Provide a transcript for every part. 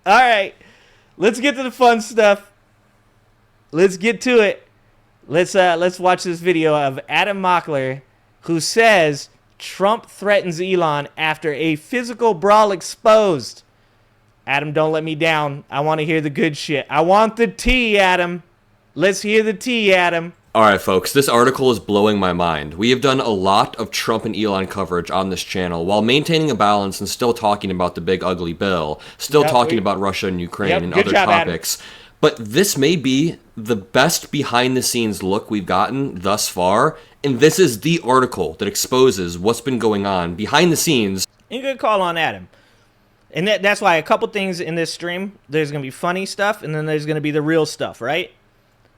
All right. Let's get to the fun stuff. Let's get to it. Let's watch this video of Adam Mockler, who says Trump threatens Elon after a physical brawl exposed. Adam, don't let me down. I want to hear the good shit. I want the tea, Adam. Let's hear the tea, Adam. All right, folks, this article is blowing my mind. We have done a lot of Trump and Elon coverage on this channel while maintaining a balance and still talking about the big ugly bill, still talking about Russia and Ukraine and other topics. Adam. But this may be the best behind-the-scenes look we've gotten thus far, and this is the article that exposes what's been going on behind the scenes. You good call on Adam. And that's why a couple things in this stream, there's going to be funny stuff, and then there's going to be the real stuff, right?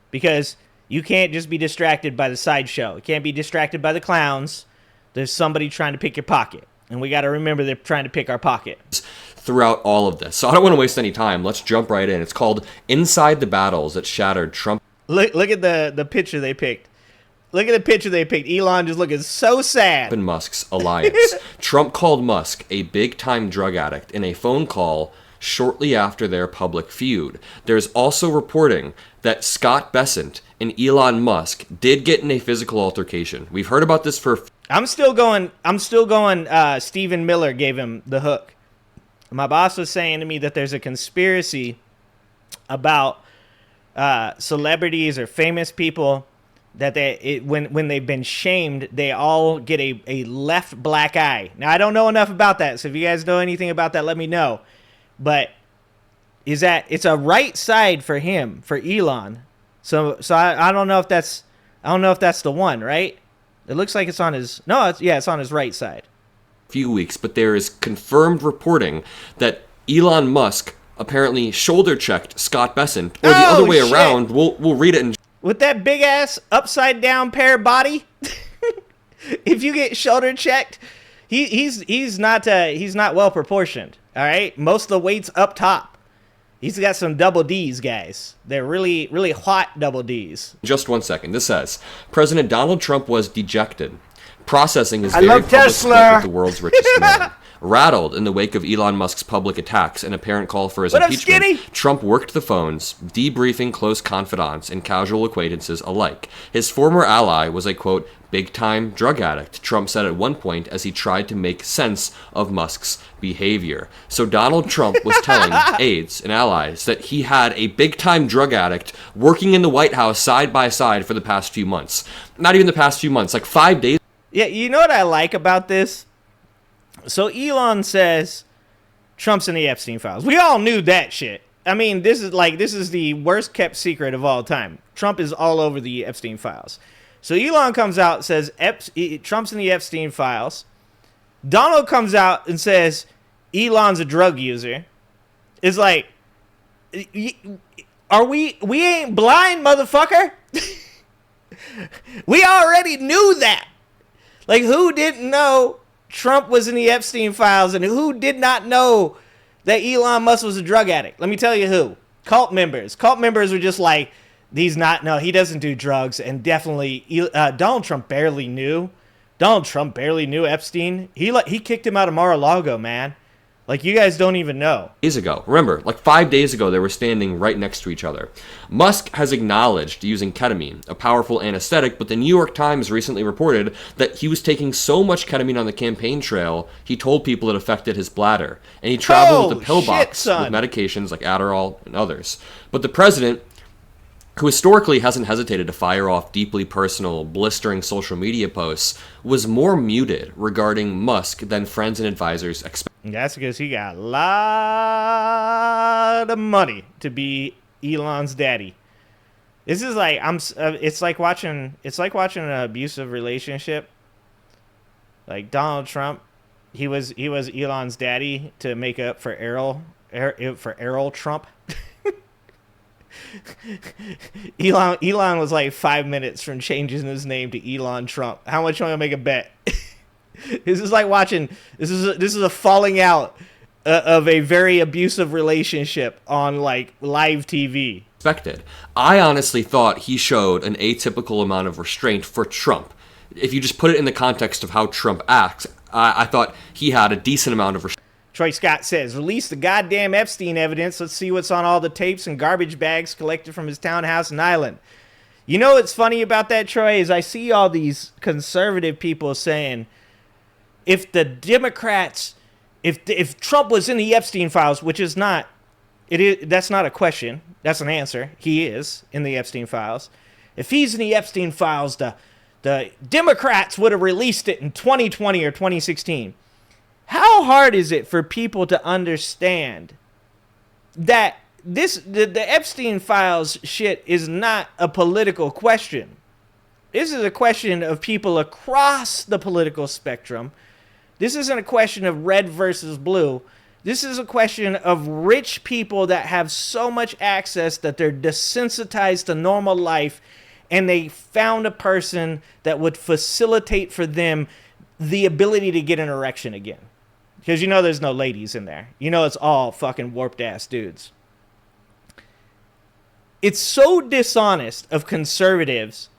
Because you can't just be distracted by the sideshow. You can't be distracted by the clowns. There's somebody trying to pick your pocket. And we got to remember they're trying to pick our pocket. Throughout all of this. So I don't want to waste any time. Let's jump right in. It's called Inside the Battles That Shattered Trump. Look at the picture they picked. Look at the picture they picked. Elon just looking so sad. And Musk's alliance. Trump called Musk a big-time drug addict in a phone call shortly after their public feud. There's also reporting that Scott Bassent and Elon Musk did get in a physical altercation. We've heard about this for... I'm still going, Stephen Miller gave him the hook. My boss was saying to me that there's a conspiracy about celebrities or famous people that when they've been shamed, they all get a left black eye. Now, I don't know enough about that, so if you guys know anything about that, let me know. But it's a right side for him, for Elon. So I don't know if that's the one, right? It looks like it's on his it's on his right side. Few weeks, but there is confirmed reporting that Elon Musk apparently shoulder checked Scott Bassent, or the other way around. We'll read it in with that big ass upside down pear body. If you get shoulder checked, he's not well proportioned. All right, most of the weight's up top. He's got some double D's, guys. They're really, really hot double D's. Just 1 second. This says, President Donald Trump was dejected, processing his very public split with the world's richest man. Rattled in the wake of Elon Musk's public attacks and apparent call for his impeachment, Trump worked the phones, debriefing close confidants and casual acquaintances alike. His former ally was a, quote, big-time drug addict, Trump said at one point as he tried to make sense of Musk's behavior. So Donald Trump was telling aides and allies that he had a big-time drug addict working in the White House side by side for the past few months. Not even the past few months, like 5 days. Yeah, you know what I like about this? So Elon says Trump's in the Epstein files. We all knew that shit. I mean, this is the worst kept secret of all time. Trump is all over the Epstein files. So Elon comes out and says Trump's in the Epstein files. Donald comes out and says Elon's a drug user. It's like, we ain't blind, motherfucker. We already knew that. Like, who didn't know Trump was in the Epstein files, and who did not know that Elon Musk was a drug addict? Let me tell you who. Cult members. Cult members were just like, he doesn't do drugs, and definitely Donald Trump barely knew. Donald Trump barely knew Epstein. He kicked him out of Mar-a-Lago, man. Like, you guys don't even know. Days ago. Remember, like 5 days ago, they were standing right next to each other. Musk has acknowledged using ketamine, a powerful anesthetic, but the New York Times recently reported that he was taking so much ketamine on the campaign trail, he told people it affected his bladder. And he traveled with a pill box with medications like Adderall and others. But the president, who historically hasn't hesitated to fire off deeply personal, blistering social media posts, was more muted regarding Musk than friends and advisors expected. That's because he got a lot of money to be Elon's daddy. This is like it's like watching an abusive relationship. Like Donald Trump, he was Elon's daddy to make up for Errol Trump. Elon was like 5 minutes from changing his name to Elon Trump. How much you want to make a bet? This is like watching. This is a falling out of a very abusive relationship on like live TV. Expected. I honestly thought he showed an atypical amount of restraint for Trump. If you just put it in the context of how Trump acts, I thought he had a decent amount of restraint. Troy Scott says, release the goddamn Epstein evidence. Let's see what's on all the tapes and garbage bags collected from his townhouse in Ireland. You know what's funny about that, Troy, is I see all these conservative people saying, if the Democrats, if Trump was in the Epstein files, which is not, that's not a question. That's an answer. He is in the Epstein files. If he's in the Epstein files, the Democrats would have released it in 2020 or 2016. How hard is it for people to understand that the Epstein files shit is not a political question? This is a question of people across the political spectrum. This isn't a question of red versus blue. This is a question of rich people that have so much access that they're desensitized to normal life, and they found a person that would facilitate for them the ability to get an erection again. Because you know there's no ladies in there. You know it's all fucking warped ass dudes. It's so dishonest of conservatives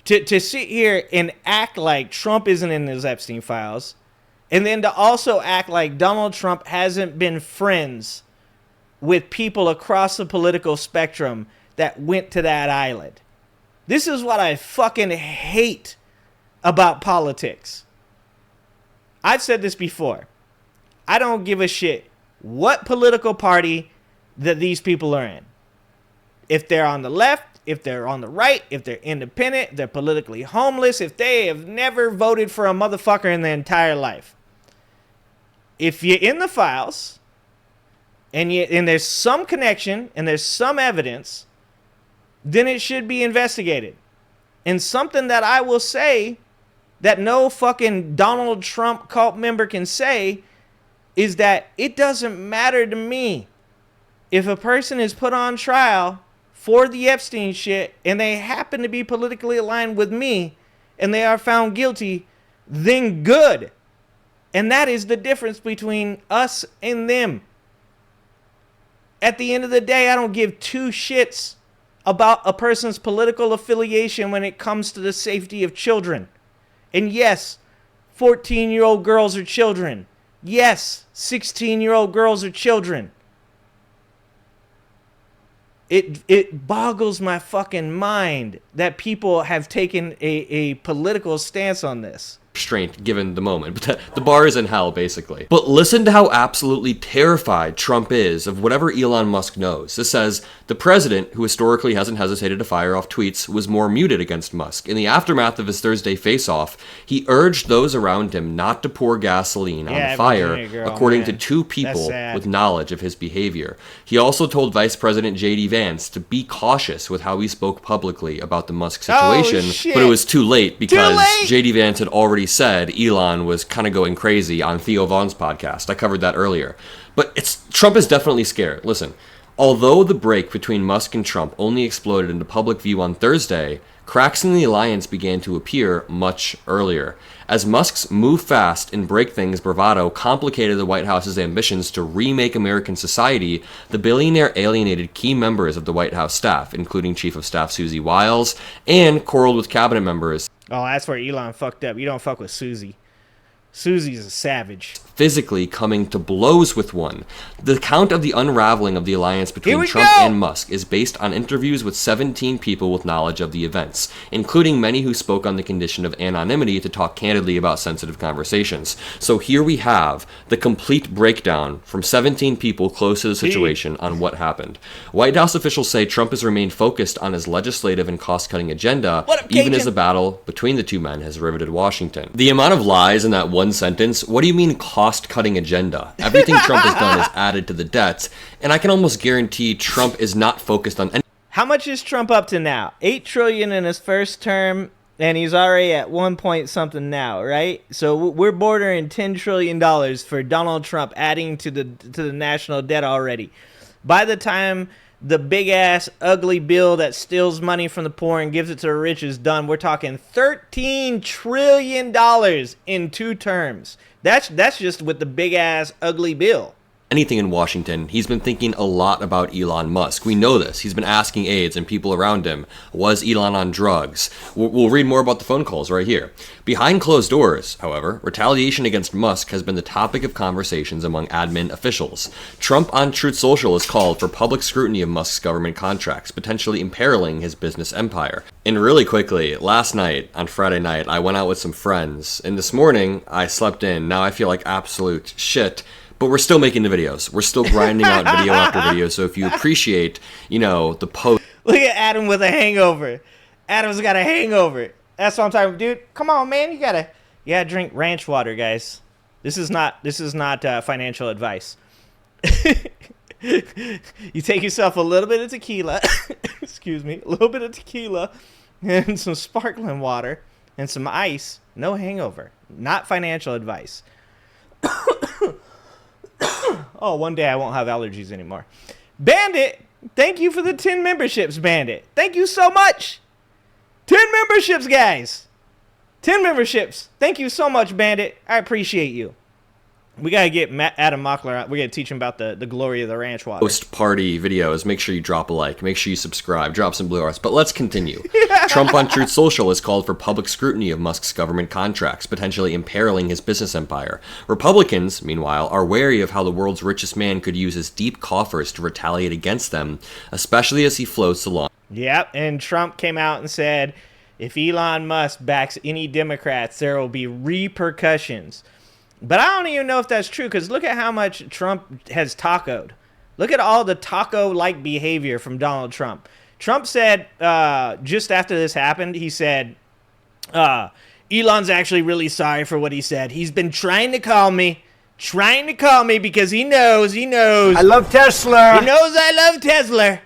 to sit here and act like Trump isn't in those Epstein files, and then to also act like Donald Trump hasn't been friends with people across the political spectrum that went to that island. This is what I fucking hate about politics. I've said this before. I don't give a shit what political party that these people are in. If they're on the left, if they're on the right, if they're independent, if they're politically homeless, if they have never voted for a motherfucker in their entire life. If you're in the files and there's some connection and there's some evidence, then it should be investigated. And something that I will say that no fucking Donald Trump cult member can say is that it doesn't matter to me if a person is put on trial for the Epstein shit and they happen to be politically aligned with me and they are found guilty, then good. And that is the difference between us and them. At the end of the day, I don't give two shits about a person's political affiliation when it comes to the safety of children. And yes, 14-year-old girls are children. Yes, 16-year-old girls are children. It boggles my fucking mind that people have taken a political stance on this. Restraint given the moment, but the bar is in hell basically. But listen to how absolutely terrified Trump is of whatever Elon Musk knows. This says the president, who historically hasn't hesitated to fire off tweets, was more muted against Musk. In the aftermath of his Thursday face-off, he urged those around him not to pour gasoline on the fire, according to two people with knowledge of his behavior. He also told Vice President J.D. Vance to be cautious with how he spoke publicly about the Musk situation, but it was too late because J.D. Vance had already said Elon was kind of going crazy on Theo Vaughn's podcast. I covered that earlier. But Trump is definitely scared. Listen, although the break between Musk and Trump only exploded into public view on Thursday, cracks in the alliance began to appear much earlier. As Musk's move fast and break things bravado complicated the White House's ambitions to remake American society, the billionaire alienated key members of the White House staff, including Chief of Staff Susie Wiles, and quarreled with cabinet members. Oh, that's where Elon fucked up. You don't fuck with Susie. Susie's a savage. Physically coming to blows with one. The account of the unraveling of the alliance between Trump and Musk is based on interviews with 17 people with knowledge of the events, including many who spoke on the condition of anonymity to talk candidly about sensitive conversations. So here we have the complete breakdown from 17 people close to the situation on what happened. White House officials say Trump has remained focused on his legislative and cost-cutting agenda, even as the battle between the two men has riveted Washington. The amount of lies in that one sentence, what do you mean cost-cutting agenda? Everything Trump has done is added to the debts, and I can almost guarantee Trump is not focused on any. How much is Trump up to now? $8 trillion in his first term, and he's already at 1 point something now, right? So we're bordering $10 trillion for Donald Trump adding to the national debt already. By the time the big-ass, ugly bill that steals money from the poor and gives it to the rich is done, we're talking $13 trillion in 2 terms. That's just with the big-ass, ugly bill. anything in Washington, he's been thinking a lot about Elon Musk. We know this. He's been asking aides and people around him, was Elon on drugs? We'll read more about the phone calls right here. Behind closed doors, however, retaliation against Musk has been the topic of conversations among admin officials. Trump on Truth Social has called for public scrutiny of Musk's government contracts, potentially imperiling his business empire. And really quickly, last night, on Friday night, I went out with some friends, and this morning, I slept in. Now I feel like absolute shit, but we're still making the videos. We're still grinding out video after video, so if you appreciate, the post... Look at Adam with a hangover. Adam's got a hangover. That's what I'm talking about. Dude, come on, man. You gotta drink ranch water, guys. This is not financial advice. You take yourself a little bit of tequila, excuse me, a little bit of tequila and some sparkling water and some ice. No hangover. Not financial advice. Oh, one day I won't have allergies anymore. Bandit, thank you for the 10 memberships, Bandit. Thank you so much. 10 memberships, guys. 10 memberships. Thank you so much, Bandit. I appreciate you. We got to get Adam Mockler out. We're going to teach him about the glory of the ranch water. Post-party videos. Make sure you drop a like. Make sure you subscribe. Drop some blue hearts. But let's continue. Trump on Truth Social has called for public scrutiny of Musk's government contracts, potentially imperiling his business empire. Republicans, meanwhile, are wary of how the world's richest man could use his deep coffers to retaliate against them, especially as he floats along. Yep, and Trump came out and said, if Elon Musk backs any Democrats, there will be repercussions. But I don't even know if that's true, because look at how much Trump has tacoed. Look at all the taco-like behavior from Donald Trump. Trump said, just after this happened, he said, Elon's actually really sorry for what he said. He's been trying to call me because he knows. I love Tesla. He knows I love Tesla.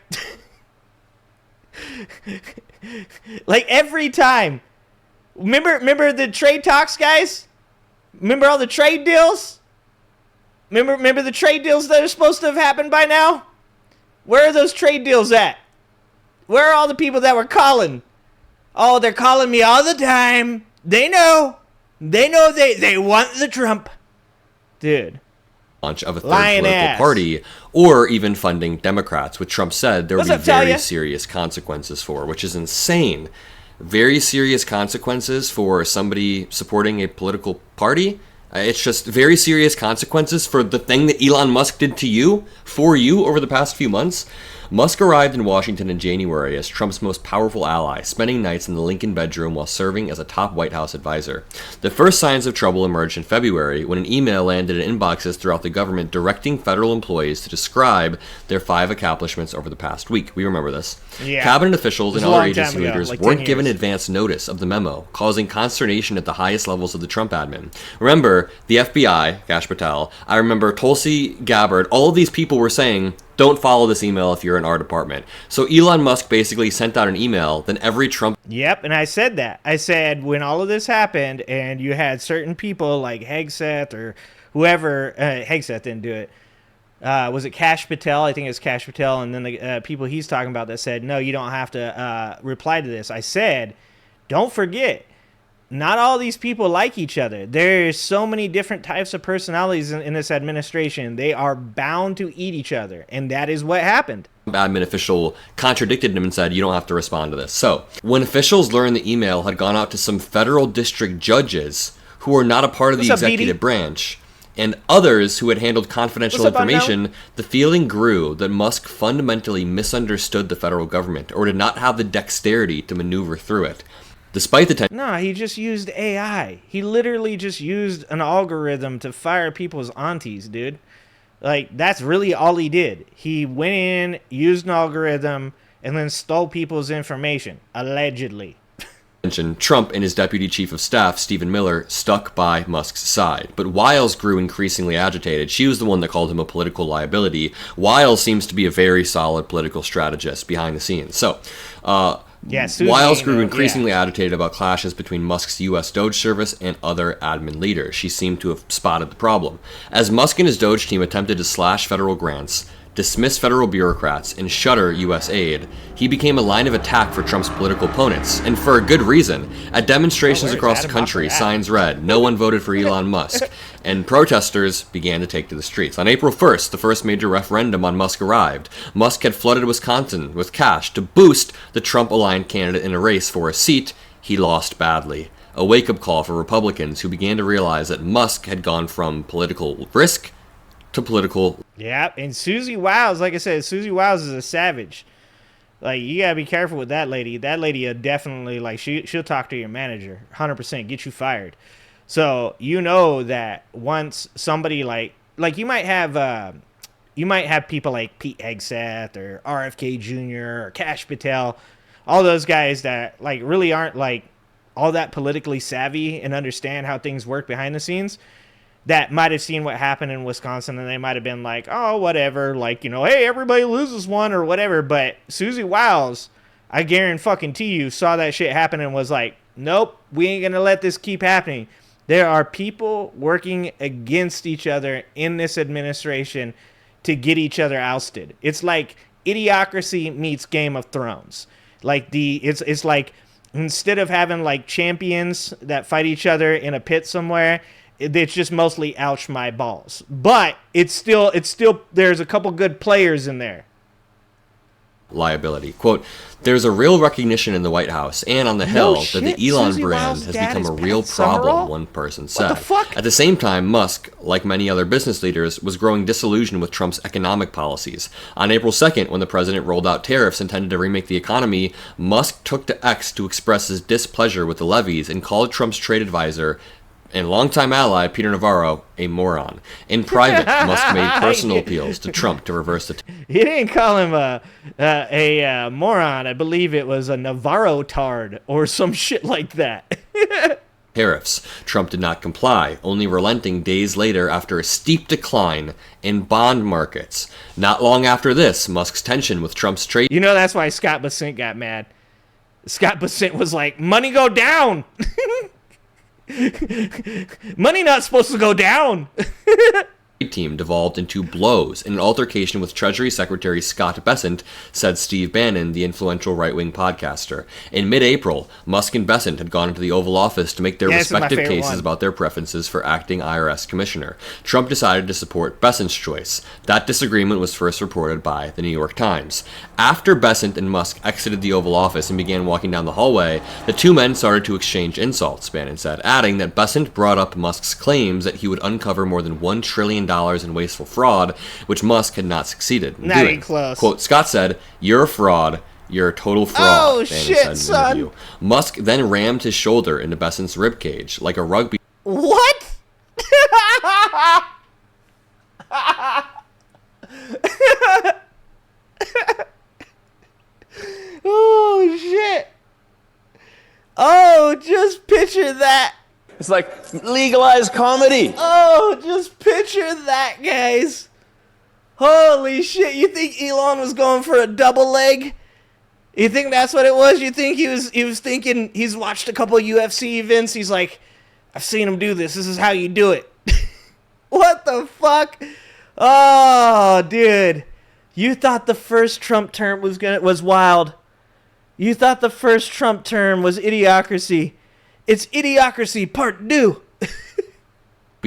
Like every time. Remember the trade talks, guys? Remember all the trade deals? Remember the trade deals that are supposed to have happened by now? Where are those trade deals at? Where are all the people that were calling? Oh, they're calling me all the time. They know they want the Trump. Dude. Launch of a third political party, or even funding Democrats, which Trump said there would be very serious consequences for, which is insane. Very serious consequences for somebody supporting a political party. It's just very serious consequences for the thing that Elon Musk did to you, for you, over the past few months. Musk arrived in Washington in January as Trump's most powerful ally, spending nights in the Lincoln bedroom while serving as a top White House advisor. The first signs of trouble emerged in February when an email landed in inboxes throughout the government directing federal employees to describe their 5 accomplishments over the past week. We remember this. Yeah. Cabinet officials and other agency leaders weren't given advance notice of the memo, causing consternation at the highest levels of the Trump admin. Remember, the FBI, Kash Patel, I remember Tulsi Gabbard, all of these people were saying, don't follow this email if you're in our department. So Elon Musk basically sent out an email, then every Trump... Yep, and I said that. I said when all of this happened and you had certain people like Hegseth or whoever... Hegseth didn't do it. Was it Kash Patel? I think it was Kash Patel. And then the people he's talking about that said, no, you don't have to reply to this. I said, don't forget, not all these people like each other. There's so many different types of personalities in this administration. They are bound to eat each other. And that is what happened. Admin official contradicted him and said, you don't have to respond to this. So when officials learned the email had gone out to some federal district judges who are not a part of the executive branch and others who had handled confidential information, the feeling grew that Musk fundamentally misunderstood the federal government or did not have the dexterity to maneuver through it. Despite the No, he just used AI. He literally just used an algorithm to fire people's aunties, dude. Like, that's really all he did. He went in, used an algorithm, and then stole people's information, allegedly. Trump and his deputy chief of staff, Stephen Miller, stuck by Musk's side. But Wiles grew increasingly agitated. She was the one that called him a political liability. Wiles seems to be a very solid political strategist behind the scenes. So, Wiles grew increasingly agitated about clashes between Musk's U.S. Doge service and other admin leaders. She seemed to have spotted the problem. As Musk and his Doge team attempted to slash federal grants, dismiss federal bureaucrats, and shutter U.S. aid, he became a line of attack for Trump's political opponents, and for a good reason. At demonstrations across the country, signs read, "No one voted for Elon Musk," and protesters began to take to the streets. On April 1st, the first major referendum on Musk arrived. Musk had flooded Wisconsin with cash to boost the Trump-aligned candidate in a race for a seat he lost badly. A wake-up call for Republicans who began to realize that Musk had gone from political risk to political... Yeah, and Susie Wiles, like I said, Susie Wiles is a savage. Like, you gotta be careful with that lady. That lady definitely, like, she'll talk to your manager, 100%, get you fired. So, you know that once somebody, like you might have people like Pete Hegseth or RFK Jr. or Kash Patel, all those guys that, like, really aren't, like, all that politically savvy and understand how things work behind the scenes, that might have seen what happened in Wisconsin and they might have been like, oh, whatever, like, you know, hey, everybody loses one or whatever. But Susie Wiles, I guarantee you, saw that shit happen and was like, nope, we ain't gonna let this keep happening. There are people working against each other in this administration to get each other ousted. It's like Idiocracy meets Game of Thrones. Like it's like, instead of having like champions that fight each other in a pit somewhere, it's just mostly ouch my balls. But it's still there's a couple good players in there. Liability. Quote, "There's a real recognition in the White House and on the Hill that the Elon Susie brand Wiles' has dad become a is real Pat problem," Summerall? one person said. What the fuck? At the same time, Musk, like many other business leaders, was growing disillusioned with Trump's economic policies. On April 2nd, when the president rolled out tariffs intended to remake the economy, Musk took to X to express his displeasure with the levies and called Trump's trade advisor and longtime ally Peter Navarro a moron. In private, Musk made personal appeals to Trump to reverse the... He didn't call him a moron. I believe it was a Navarro tard or some shit like that. tariffs. Trump did not comply, only relenting days later after a steep decline in bond markets. Not long after this, Musk's tension with Trump's trade... You know that's why Scott Bassent got mad. Scott Bassent was like, money go down! Money not supposed to go down. team devolved into blows in an altercation with Treasury Secretary Scott Bassent, said Steve Bannon, the influential right-wing podcaster. In mid-April, Musk and Bassent had gone into the Oval Office to make their respective cases about their preferences for acting IRS commissioner. Trump decided to support Bassent's choice. That disagreement was first reported by the New York Times. After Bassent and Musk exited the Oval Office and began walking down the hallway, the two men started to exchange insults, Bannon said, adding that Bassent brought up Musk's claims that he would uncover more than $1 trillion in wasteful fraud, which Musk had not succeeded in doing. Even close. Quote, Scott said, "You're a fraud. You're a total fraud." Oh, Bannon shit, said in an son. interview. Musk then rammed his shoulder into Bassent's ribcage like a rugby. What? Oh, shit. Oh, just picture that. It's like legalized comedy. Oh, just picture that, guys. Holy shit. You think Elon was going for a double leg? You think that's what it was? You think he was thinking, he's watched a couple of UFC events. He's like, I've seen him do this. This is how you do it. What the fuck? Oh, dude. You thought the first Trump term was wild. You thought the first Trump term was idiocracy. It's Idiocracy Part 2.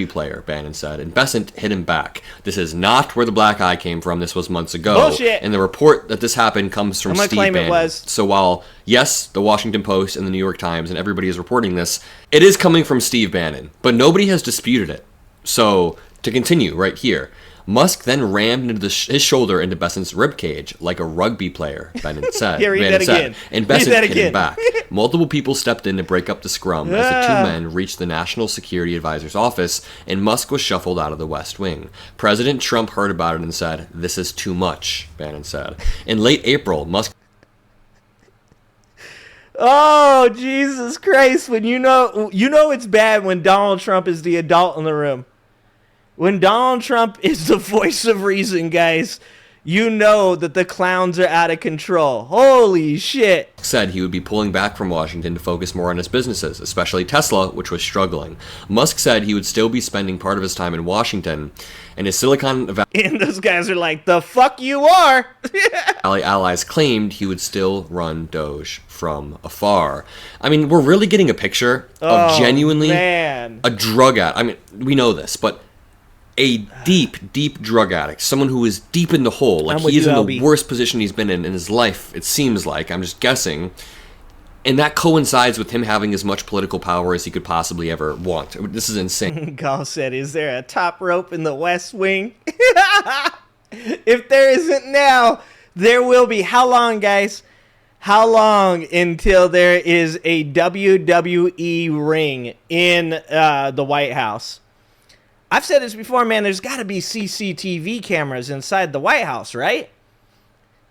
Player, Bannon said, and Bassent hit him back. This is not where the black eye came from. This was months ago. Bullshit. And the report that this happened comes from Steve claim Bannon. it was. So while, yes, the Washington Post and the New York Times and everybody is reporting this, it is coming from Steve Bannon. But nobody has disputed it. So, to continue right here, Musk then rammed into his shoulder into Bassent's ribcage like a rugby player, Bannon said. Yeah, read that again. And Bassent hit him back. Multiple people stepped in to break up the scrum as the two men reached the National Security Advisor's office, and Musk was shuffled out of the West Wing. President Trump heard about it and said, "This is too much," Bannon said. In late April, Musk... Oh, Jesus Christ. When you know it's bad when Donald Trump is the adult in the room. When Donald Trump is the voice of reason, guys, you know that the clowns are out of control. Holy shit. Said he would be pulling back from Washington to focus more on his businesses, especially Tesla, which was struggling. Musk said he would still be spending part of his time in Washington, and his Silicon and those guys are like, the fuck you are. Valley allies claimed he would still run Doge from afar. I mean, we're really getting a picture of genuinely a drug addict. I mean, we know this, but a deep drug addict, someone who is deep in the hole, like he is in the worst position he's been in his life, it seems like. I'm just guessing. And that coincides with him having as much political power as he could possibly ever want. This is insane. Gall said, is there a top rope in the West Wing? If there isn't now, there will be. How long, guys? How long until there is a WWE ring in the White House? I've said this before, man. There's got to be CCTV cameras inside the White House, right?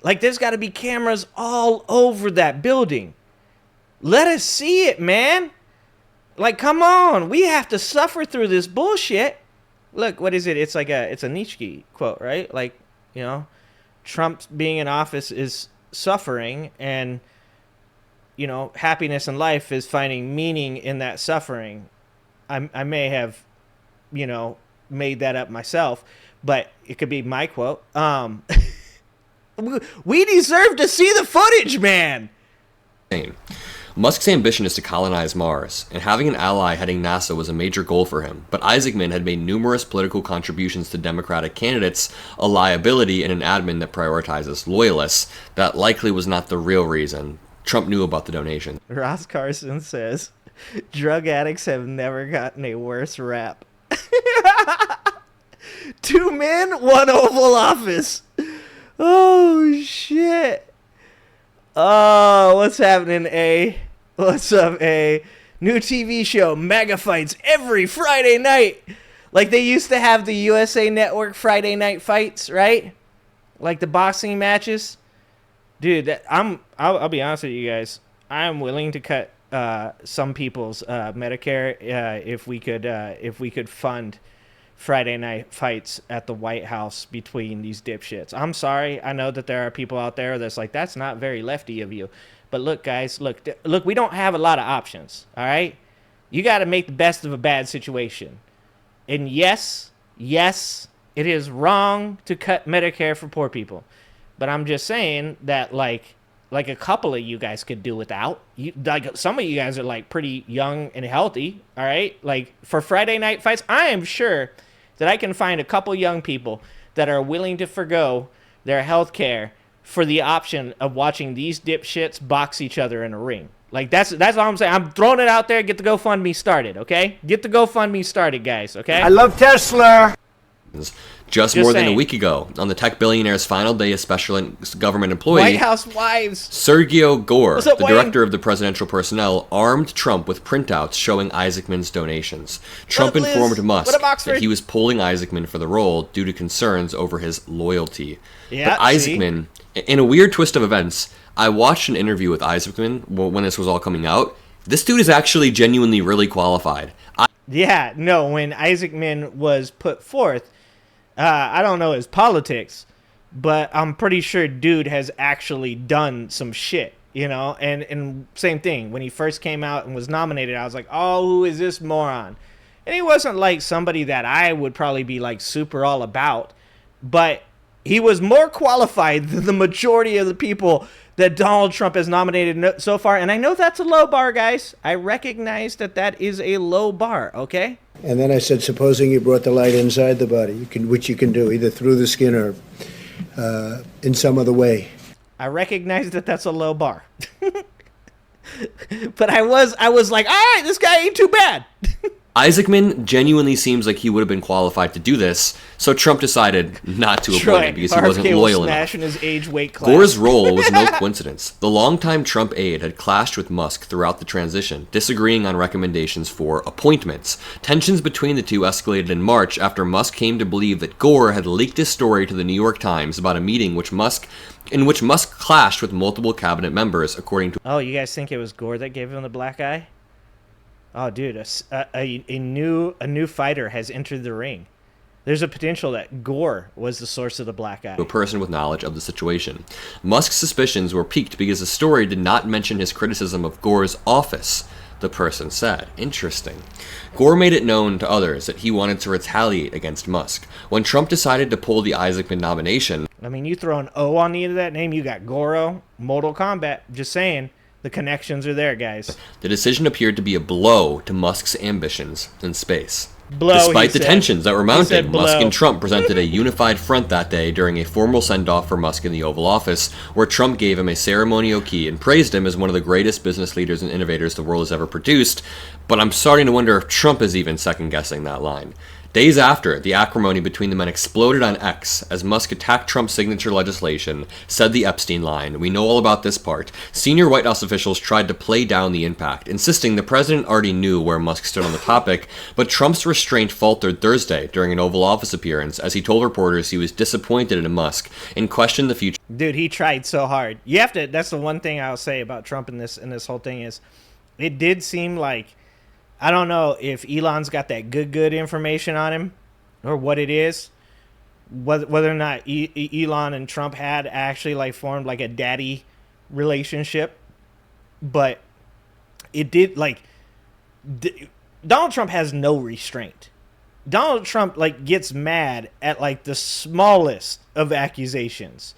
Like, there's got to be cameras all over that building. Let us see it, man. Like, come on. We have to suffer through this bullshit. Look, what is it? It's like it's a Nietzsche quote, right? Like, you know, Trump being in office is suffering, and, you know, happiness in life is finding meaning in that suffering. I may have, you know, made that up myself, but it could be my quote. We deserve to see the footage, man. Musk's ambition is to colonize Mars, and having an ally heading NASA was a major goal for him, but Isaacman had made numerous political contributions to Democratic candidates, a liability, and an admin that prioritizes loyalists. That likely was not the real reason. Trump knew about the donation. Ross Carson says, drug addicts have never gotten a worse rap. 2 men, 1 Oval Office. Oh, shit. Oh, what's happening, A? What's up, A? New TV show, Mega Fights, every Friday night. Like they used to have the USA Network Friday night fights, right? Like the boxing matches. Dude, I'll be honest with you guys. I'm willing to cut some people's Medicare if we could fund Friday night fights at the White House between these dipshits. I'm sorry. I know that there are people out there that's like, that's not very lefty of you. But look, guys, look, we don't have a lot of options, all right? You got to make the best of a bad situation. And yes, it is wrong to cut Medicare for poor people. But I'm just saying that, like a couple of you guys could do without. Like some of you guys are like pretty young and healthy, all right? Like for Friday night fights, I am sure that I can find a couple young people that are willing to forgo their health care for the option of watching these dipshits box each other in a ring. Like, that's all I'm saying. I'm throwing it out there. Get the GoFundMe started, okay? Get the GoFundMe started, guys, okay? I love Tesla. Just more than a week ago, on the tech billionaire's final day as special government employee, White House wives. Sergio Gore, What's up, the Wayne? director of the presidential personnel, armed Trump with printouts showing Isaacman's donations. Trump informed Musk that he was pulling Isaacman for the role due to concerns over his loyalty. Yeah, but Isaacman, in a weird twist of events, I watched an interview with Isaacman when this was all coming out. This dude is actually genuinely really qualified. When Isaacman was put forth, I don't know his politics, but I'm pretty sure dude has actually done some shit, you know? And same thing, when he first came out and was nominated, I was like, oh, who is this moron? And he wasn't like somebody that I would probably be like super all about, but he was more qualified than the majority of the people that Donald Trump has nominated so far. And I know that's a low bar, guys. I recognize that is a low bar, okay? And then I said, supposing you brought the light inside the body, which you can do, either through the skin or in some other way. I recognize that that's a low bar. But I was like, all right, this guy ain't too bad. Isaacman genuinely seems like he would have been qualified to do this, so Trump decided not to appoint him because he wasn't loyal enough. In his age weight class. Gore's role was no coincidence. The longtime Trump aide had clashed with Musk throughout the transition, disagreeing on recommendations for appointments. Tensions between the two escalated in March after Musk came to believe that Gore had leaked his story to the New York Times about a meeting in which Musk clashed with multiple cabinet members, according to... Oh, you guys think it was Gore that gave him the black eye? Oh, dude, a new fighter has entered the ring. there's a potential that Gore was the source of the black eye. A person with knowledge of the situation. Musk's suspicions were piqued because the story did not mention his criticism of Gore's office, the person said. Interesting. Gore made it known to others that he wanted to retaliate against Musk. When Trump decided to pull the Isaacman nomination... I mean, you throw an O on the end of that name, you got Goro, Mortal Kombat. Just saying, the connections are there, guys. The decision appeared to be a blow to Musk's ambitions in space. Blow, despite the tensions that were mounting, Musk blow. and Trump presented a unified front that day during a formal send-off for Musk in the Oval Office, where Trump gave him a ceremonial key and praised him as one of the greatest business leaders and innovators the world has ever produced. But I'm starting to wonder if Trump is even second-guessing that line. Days after, the acrimony between the men exploded on X as Musk attacked Trump's signature legislation, said the Epstein line. We know all about this part. Senior White House officials tried to play down the impact, insisting the president already knew where Musk stood on the topic, but Trump's restraint faltered Thursday during an Oval Office appearance as he told reporters he was disappointed in Musk and questioned the future. Dude, he tried so hard. You have to. That's the one thing I'll say about Trump in this whole thing is, it did seem like, I don't know if Elon's got that good information on him or what it is, whether or not Elon and Trump had actually like formed like a daddy relationship, but it did like Donald Trump has no restraint. Donald Trump like gets mad at like the smallest of accusations.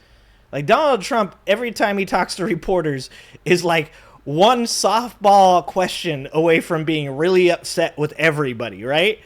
Like Donald Trump, every time he talks to reporters, is like one softball question away from being really upset with everybody, right?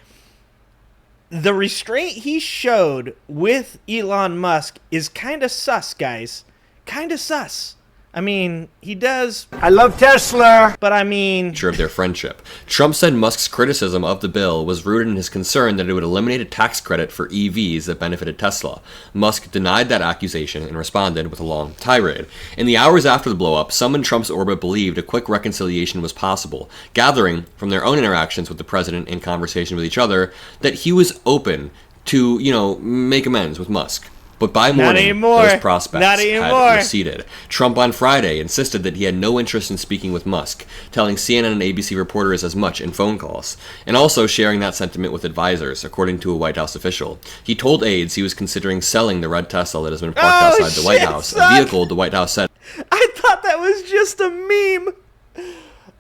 The restraint he showed with Elon Musk is kind of sus, guys. Kind of sus. I mean, he does... I love Tesla! But I mean... ...of their friendship. Trump said Musk's criticism of the bill was rooted in his concern that it would eliminate a tax credit for EVs that benefited Tesla. Musk denied that accusation and responded with a long tirade. In the hours after the blow-up, some in Trump's orbit believed a quick reconciliation was possible, gathering from their own interactions with the president and conversation with each other that he was open to, make amends with Musk. But by morning, those prospects had receded. Trump on Friday insisted that he had no interest in speaking with Musk, telling CNN and ABC reporters as much in phone calls, and also sharing that sentiment with advisors, according to a White House official. He told aides he was considering selling the red Tesla that has been parked outside the White House, a vehicle the White House said. I thought that was just a meme.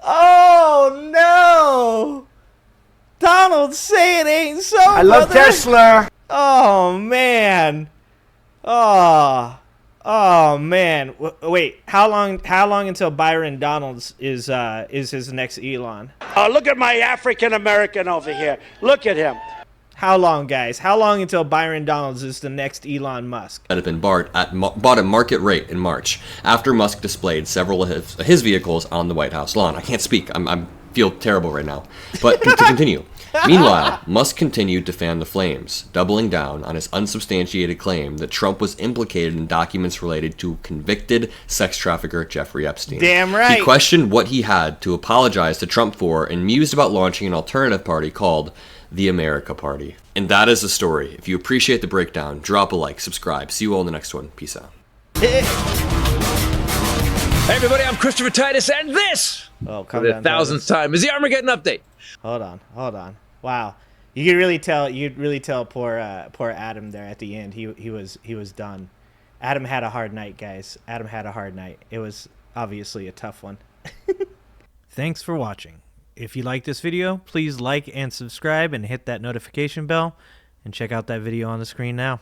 Oh, no. Donald, say it ain't so, I love Tesla. Oh, man. Oh man! Wait, how long until Byron Donalds is his next Elon? Oh, look at my African American over here. Look at him. How long, guys? How long until Byron Donalds is the next Elon Musk? That had been bought at market rate in March after Musk displayed several of his vehicles on the White House lawn. I can't speak. I feel terrible right now. But to continue. Meanwhile, Musk continued to fan the flames, doubling down on his unsubstantiated claim that Trump was implicated in documents related to convicted sex trafficker Jeffrey Epstein. Damn right. He questioned what he had to apologize to Trump for and mused about launching an alternative party called the America Party. And that is the story. If you appreciate the breakdown, drop a like, subscribe. See you all in the next one. Peace out. Hey everybody, I'm Christopher Titus, and this, for the 1000th time, is the Armageddon Update. Hold on. Wow, you could really tell poor Adam there at the end. He was done. Adam had a hard night, guys. Adam had a hard night. It was obviously a tough one. Thanks for watching. If you like this video, please like and subscribe and hit that notification bell, and check out that video on the screen now.